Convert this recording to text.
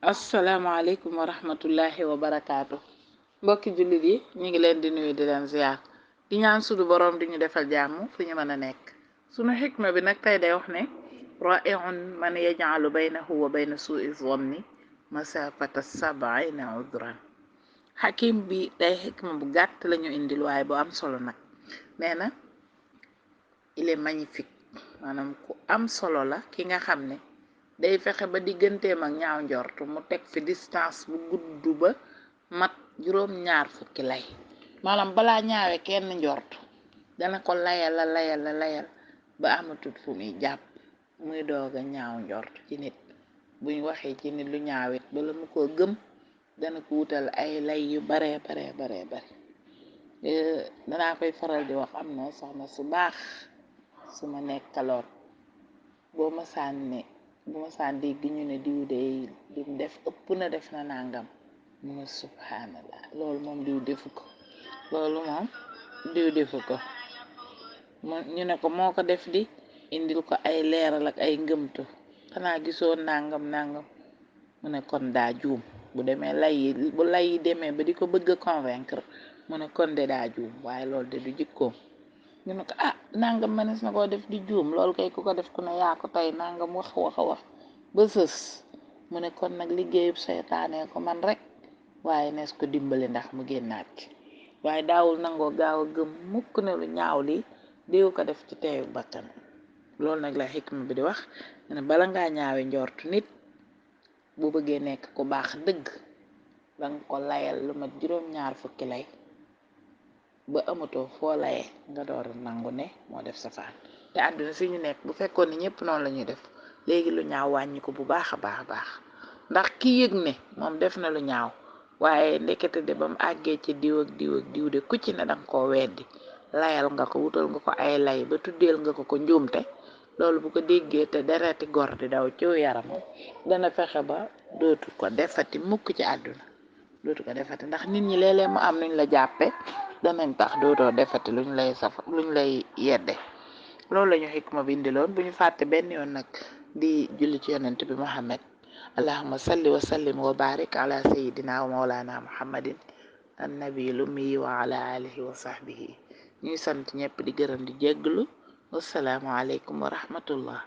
asalaamaaleykum wa rahmatullahi wa barakaatu mbokki jullit yi ñu ngi leen di nuyu di leen ziar di ñaan sudu boroom di ñu defal jàmm fu ñu mën a nekk sunu xikma bi nag tey day wax ne ra'iun man yaj'alu baynahu wa bayna su'i zanni masafata sab'ina udran xakim bi day xikma bu gàtt lañu indil waaye bu am solo nag nee na il est magnifique maanaam ku am solo la ki nga xam ne day fexe ba digganteem ak ñaaw njort mu teg fi distance bu gudd ba mat juróom-ñaar fukki lay maanaam balaa ñaawe kenn njort dana ko layal ba amatut fu muy jàpp muy dooga ñaaw njort ci nit buñ waxee ci nit lu ñaawit bala mu ko gëm dana ko wutal ay lay yu bare danaa koy faral di wax am na soxna su baax su ma nekkaloon boo ma sànne bu ma saan dégg ñu ne diw de lim def ëpp na def na nangam mu ne subhanallah loolu moom diw defu ko loolu moom diw defu ko ñu ne ko moo ko def di indil ko ay leeral ak ay ngëmtu xanaa gisoo nangam mu ne kon daa juum bu demee bu lay yi demee ba di ko bëgg a convaincre mu ne kon de daa juum waaye loolu de du jikkoom ñu ne ko nangam manes na koo def di juum loolu kay ku ko def ku ne yaa ko tey nangam wax ba sës mu ne kon nag liggéeyub seytaane ko man rek waaye nees ko dimbali ndax mu génnaat ci waaye daawul nangoo gaaw a gëm mukk ne lu ñaaw li diw ko def ci teeyu bakkan loolu nag la xikma bi di wax ne bala ngaa ñaawe njortu nit bu bëggee nekk ku baax dëgg danga ko layal lu mat juróom-ñaar fukki lay ba amatoo foo laye nga door nangu ne moo def safaan te àdduna fi ñu nekk bu fekkoon ni ñëpp noonu lañuy def léegi lu ñaaw wàññi ko bu baax a baax ndax ki yëg ne moom def na lu ñaaw waaye ndekete de ba mu àggee ci diw ak diw de ku ci ne danga koo weddi layal nga ko wutal nga ko ay lay ba tuddeel nga ko njuumte loolu bu ko déggee te dereti gor di daw ciw yaramam dana fexe ba dootu ko defati mukk ci àdduna dootu ko defati ndax nit ñi léeg-léeg mu am nuñ la jàppe danañ tax dootoo defati luñ lay yedde loolu lañu xikma bi indiloon bu ñu fàtte benn yoon nag di julli ci yonent bi Muhammad allahumma salli wa sallim wa barik ala sayidina wa maulana muhammadin annabi lummi wa ala alihi wa sahbihi ñuy sant ñëpp di gërëm di jégglu wassalaamu aleykum wa rahmatullah